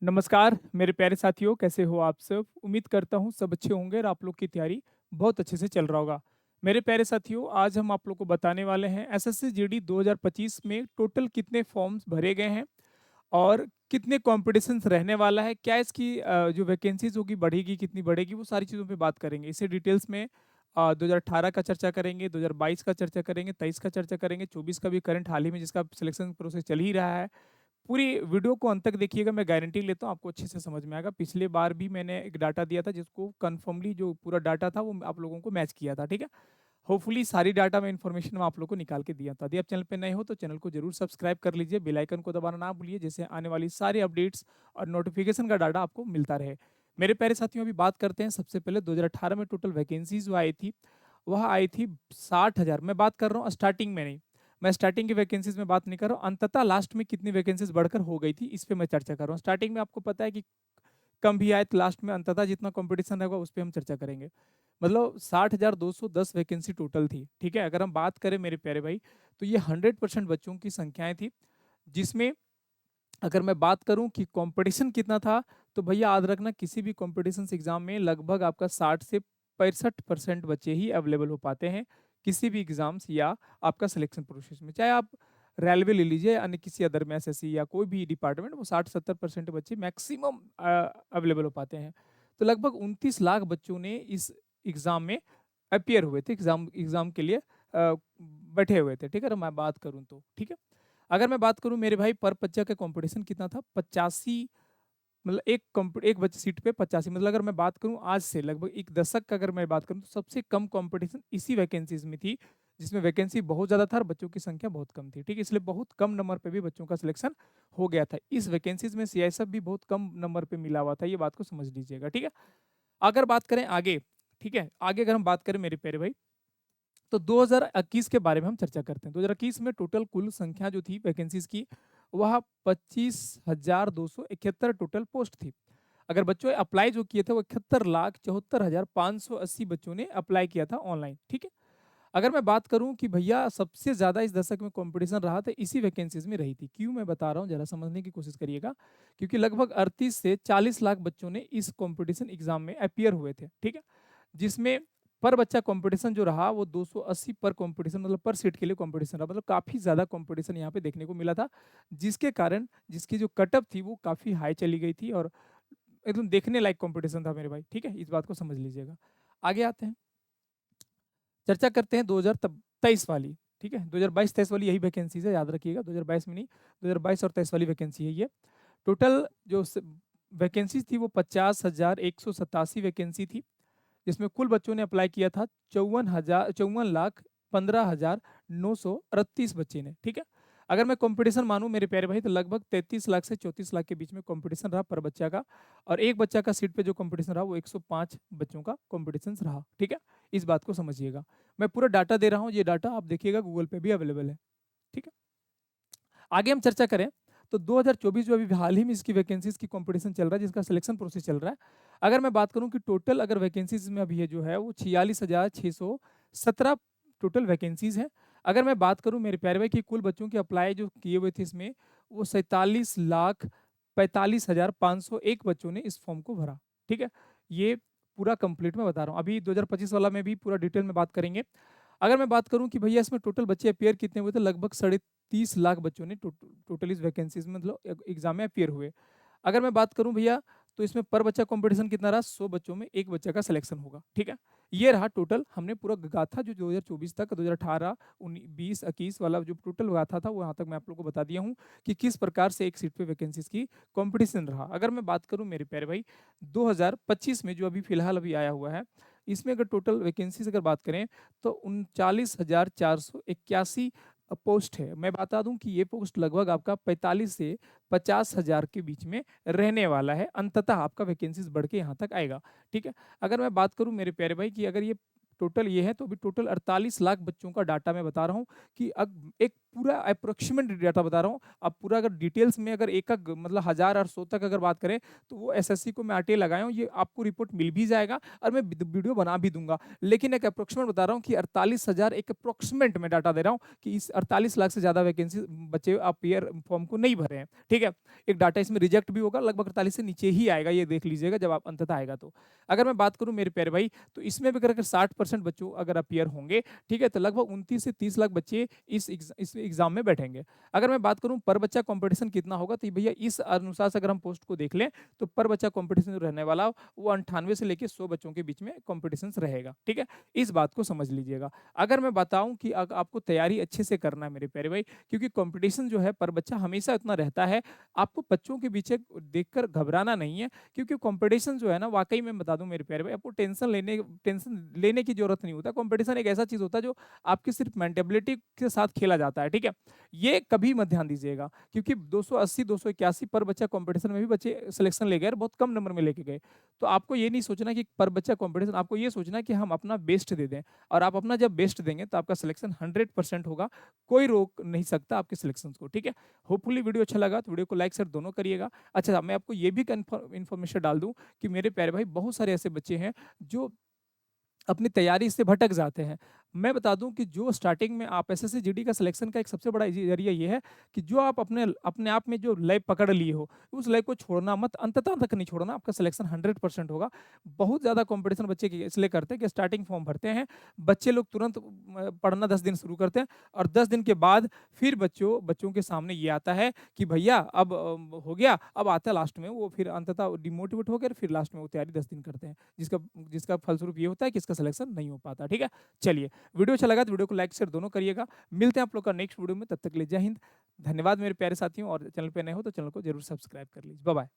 नमस्कार मेरे प्यारे साथियों, कैसे हो आप सब? उम्मीद करता हूँ सब अच्छे होंगे और आप लोग की तैयारी बहुत अच्छे से चल रहा होगा। मेरे प्यारे साथियों, आज हम आप लोग को बताने वाले हैं एसएससी जीडी 2025 में टोटल कितने फॉर्म्स भरे गए हैं और कितने कॉम्पिटिशन्स रहने वाला है, क्या इसकी जो वैकेंसीज़ होगी बढ़ेगी, कितनी बढ़ेगी, वो सारी चीज़ों पे बात करेंगे। इसे डिटेल्स में 2018 का चर्चा करेंगे, 2022 का चर्चा करेंगे, 23 का चर्चा करेंगे, 24 का भी करंट हाल ही में जिसका सिलेक्शन प्रोसेस चल ही रहा है। पूरी वीडियो को अंत तक देखिएगा, मैं गारंटी लेता हूँ आपको अच्छे से समझ में आएगा। पिछले बार भी मैंने एक डाटा दिया था जिसको कन्फर्मली जो पूरा डाटा था वो आप लोगों को मैच किया था, ठीक है? होपफुली सारी डाटा में इन्फॉर्मेशन मैं आप लोगों को निकाल के दिया था। यदि आप चैनल पे नए हो तो चैनल को जरूर सब्सक्राइब कर लीजिए, बेल आइकन को दबाना ना भूलिए जिससे आने वाली सारी अपडेट्स और नोटिफिकेशन का डाटा आपको मिलता रहे। मेरे प्यारे साथियों, अभी बात करते हैं सबसे पहले 2018 में टोटल वैकेंसीज जो आई थी, वह आई थी 60,000। मैं बात कर रहा हूँ स्टार्टिंग में नहीं, मैं स्टार्टिंग की वैकेंसीज में बात नहीं कर रहा हूँ, अंततः लास्ट में कितनी वैकेंसीज बढ़कर हो गई थी इस पे मैं चर्चा कर रहा हूँ। स्टार्टिंग में आपको पता है कि कम भी आए तो लास्ट में अंततः जितना कंपटीशन रहेगा उस पर हम चर्चा करेंगे। मतलब 60,210 वैकेंसी टोटल थी, ठीक है? अगर हम बात करें मेरे प्यारे भाई, तो ये 100% बच्चों की संख्याएं थी, जिसमें अगर मैं बात करूं कि कंपटीशन कितना था, तो भैया याद रखना किसी भी कंपटीशन एग्जाम में लगभग आपका 60 से 65% बच्चे ही अवेलेबल हो पाते हैं किसी भी एग्जाम्स या आपका सिलेक्शन प्रोसेस में। चाहे आप रेलवे ले लीजिए, अन्य किसी अदर में एसएससी या कोई भी डिपार्टमेंट, वो 60-70% बच्चे मैक्सिमम अवेलेबल हो पाते हैं। तो लगभग 29 लाख बच्चों ने इस एग्जाम में अपियर हुए थे, एग्जाम एग्जाम के लिए बैठे हुए थे, ठीक है? अगर मैं बात करूं तो, ठीक है। अगर मैं बात करूं मेरे भाई, पर बच्चा का कंपटीशन कितना था, 85। मतलब एक बच्चे सीट पे 85। मतलब अगर मैं बात करूं आज से लगभग एक दशक का, अगर मैं बात करूं तो सबसे कम कंपटीशन इसी वैकेंसीज में थी, जिसमें वैकेंसी बहुत ज्यादा था और बच्चों की संख्या बहुत कम थी, ठीक है? इसलिए बहुत कम नंबर पे भी बच्चों का सिलेक्शन हो गया था। इस वैकेंसीज में सीआईएसएफ भी बहुत कम नंबर पे मिला हुआ था, ये बात को समझ लीजिएगा, ठीक है? अगर बात करें आगे, ठीक है, आगे अगर हम बात करें मेरे प्यारे भाई, तो 2021 के बारे में हम चर्चा करते हैं। 2021 में टोटल कुल संख्या जो थी वैकेंसीज की, वह 25,271 टोटल पोस्ट थी। अगर बच्चों ने अप्लाई जो किए थे वो 71,74,580 बच्चों ने अप्लाई किया था ऑनलाइन, ठीक है? अगर मैं बात करूं कि भैया सबसे ज्यादा इस दशक में कंपटीशन रहा था, इसी वैकेंसीज में रही थी। क्यों मैं बता रहा हूं, जरा समझने की कोशिश करिएगा। क्योंकि लगभग 38 से 40 लाख बच्चों ने इस कंपटीशन एग्जाम में अपियर हुए थे, ठीक है? जिसमें पर बच्चा कंपटीशन जो रहा वो 280 पर कंपटीशन, मतलब पर सीट के लिए कंपटीशन रहा। मतलब काफी ज्यादा कंपटीशन यहाँ पे देखने को मिला था, जिसके कारण जिसकी जो कटअप थी वो काफी हाई चली गई थी और एकदम देखने लायक कंपटीशन था मेरे भाई, ठीक है? इस बात को समझ लीजिएगा। आगे आते हैं, चर्चा करते हैं 2023 वाली, ठीक है? 2022-23 वाली यही वैकेंसीज है, याद रखिएगा। 2022 में नहीं, 2022 और 23 वाली वैकेंसी है ये। टोटल जो वैकेंसी थी वो 50,187 वैकेंसी थी, जिसमें कुल बच्चों ने अप्लाई किया था 54,15,938 बच्चे ने, ठीक है? अगर मैं कंपटीशन मानूं मेरे प्यारे भाई, तो लगभग 33 लाख से 34 लाख के बीच में कंपटीशन रहा पर बच्चा का। और एक बच्चा का सीट पे जो कंपटीशन रहा वो 105 बच्चों का कंपटीशन रहा, ठीक है? इस बात को समझिएगा। मैं पूरा डाटा दे रहा हूँ, ये डाटा आप देखिएगा गूगल पे भी अवेलेबल है, ठीक है? आगे हम चर्चा करें तो 2024 जो अभी हाल ही में इसकी वैकेंसीज की कंपटीशन चल रहा है, जिसका सिलेक्शन प्रोसेस चल रहा है। अगर मैं बात करूं कि टोटल अगर वैकेंसीज में अभी ये जो है वो 46,617 टोटल वैकेंसीज हैं। अगर मैं बात करूं मेरे प्यारे भाई कि कुल बच्चों के अप्लाई जो किए हुए थे इसमें, वो 47,45,501 बच्चों ने इस फॉर्म को भरा, ठीक है? ये पूरा कंप्लीट मैं बता रहा हूँ। अभी 2025 वाला में भी पूरा डिटेल में बात करेंगे। अगर मैं बात करूं कि भैया इसमें टोटल बच्चे अपियर कितने हुए, तो लगभग 30 लाख बच्चों ने टोटल इस वैकेंसीज में मतलब एग्जाम में अपियर हुए। अगर मैं बात करूं भैया, तो इसमें पर बच्चा कंपटीशन कितना रहा, 100 बच्चों में एक बच्चा का सिलेक्शन होगा, ठीक है? ये रहा टोटल। हमने पूरा गाथा जो 2024 तक 2018 20 21 वाला जो टोटल गाथा था वो यहाँ तक मैं आप लोग को बता दिया हूँ कि किस प्रकार से एक सीट पे वैकेंसीज की कंपटीशन रहा। अगर मैं बात करूं मेरे प्यारे भाई, 2025 में जो अभी फिलहाल अभी आया हुआ है, इसमें अगर टोटल वैकेंसीज अगर बात करें तो 39,481 पोस्ट है। मैं बता दूं कि ये पोस्ट लगभग आपका 45 से 50,000 के बीच में रहने वाला है। अंततः आपका वैकेंसीज बढ़ के यहाँ तक आएगा, ठीक है? अगर मैं बात करूं मेरे प्यारे भाई कि अगर ये टोटल ये है, तो अभी टोटल 48 लाख बच्चों का डाटा मैं बता रहा हूँ कि अब एक पूरा अप्रोक्सीमेट डाटा बता रहा हूँ। अब पूरा अगर डिटेल्स में अगर एक-एक मतलब 1000 और 100 तक अगर बात करें, तो वो एसएससी को मैं आरटीआई लगाया हूँ, ये आपको रिपोर्ट मिल भी जाएगा और मैं वीडियो बना भी दूँगा। लेकिन एक अप्रोक्सीमेट बता रहा हूँ कि 48,000 एक अप्रोक्सीमेट मैं डाटा दे रहा हूँ कि इस 48 लाख से ज़्यादा वैकेंसी बच्चे पीयर फॉर्म को नहीं भरे हैं, ठीक है? एक डाटा इसमें रिजेक्ट भी होगा, लगभग 48 से नीचे ही आएगा, ये देख लीजिएगा जब आप अंततः आएगा तो। अगर मैं बात करूँ मेरे प्यारे भाई, तो इसमें भी अगर 60% बच्चों अगर अपीयर होंगे, ठीक है? तो लगभग 29 से 30 लाख बच्चे इस एग्ज़ाम में बैठेंगे। अगर मैं बात करूँ पर बच्चा कॉम्पिटिशन कितना होगा, तो भैया इस अनुसार से अगर हम पोस्ट को देख लें, तो पर बच्चा कॉम्पिटिशन जो रहने वाला, वो 98 से लेके 100 बच्चों के बीच में कॉम्पिटिशन्स रहेगा, ठीक है? इस बात को समझ लीजिएगा। अगर मैं बताऊँ कि आपको तैयारी अच्छे से करना है मेरे प्यारे भाई, क्योंकि कॉम्पिटिशन जो है पर बच्चा हमेशा इतना रहता है, आपको बच्चों के पीछे देखकर घबराना नहीं है, क्योंकि कॉम्पिटिशन जो है ना, वाक़ई में बता दूँ मेरे प्यारे भाई, आपको टेंशन लेने की ज़रूरत नहीं होता। कॉम्पिटिशन एक ऐसा चीज़ होता है जो आपकी सिर्फ़ मेंटेबिलिटी के साथ खेला जाता है, ठीक है? ये कभी मत ध्यान दीजिएगा, क्योंकि 280, 281 पर बच्चा कॉम्पिटिशन में भी बच्चे सिलेक्शन ले गए और बहुत कम नंबर में लेके गए। तो आपको ये नहीं सोचना कि पर बच्चा कॉम्पिटिशन, आपको ये सोचना है कि हम अपना बेस्ट दे दें, और आप अपना जब बेस्ट देंगे तो आपका सिलेक्शन 100% होगा, कोई रोक नहीं सकता आपके सिलेक्शंस को, ठीक है? होपफुली वीडियो अच्छा लगा तो वीडियो को लाइक शेयर दोनों करिएगा। अच्छा, मैं आपको ये भी इन्फॉर्मेशन डाल दूँ कि मेरे प्यारे भाई, बहुत सारे ऐसे बच्चे हैं जो अपनी तैयारी से भटक जाते हैं। मैं बता दूँ कि जो स्टार्टिंग में आप एसएससी जीडी का सिलेक्शन का एक सबसे बड़ा ज़रिया ये है कि जो आप अपने अपने आप में जो लय पकड़ लिए हो, उस लय को छोड़ना मत, अंततः तक नहीं छोड़ना, आपका सिलेक्शन 100% होगा। बहुत ज़्यादा कॉम्पिटिशन बच्चे इसलिए करते हैं कि स्टार्टिंग फॉर्म भरते हैं, बच्चे लोग तुरंत पढ़ना 10 दिन शुरू करते हैं, और 10 दिन के बाद फिर बच्चों के सामने ये आता है कि भैया अब हो गया, अब आता है लास्ट में वो, फिर अंततः डिमोटिवेट होकर फिर लास्ट में वो तैयारी 10 दिन करते हैं, जिसका जिसका फलस्वरूप ये होता है कि इसका सिलेक्शन नहीं हो पाता, ठीक है? चलिए, वीडियो अच्छा लगा तो वीडियो को लाइक शेयर दोनों करिएगा। मिलते हैं आप लोग का नेक्स्ट वीडियो में, तब तक के लिए जय हिंद। धन्यवाद मेरे प्यारे साथियों, और चैनल पे नए हो तो चैनल को जरूर सब्सक्राइब कर लीजिए। Bye bye.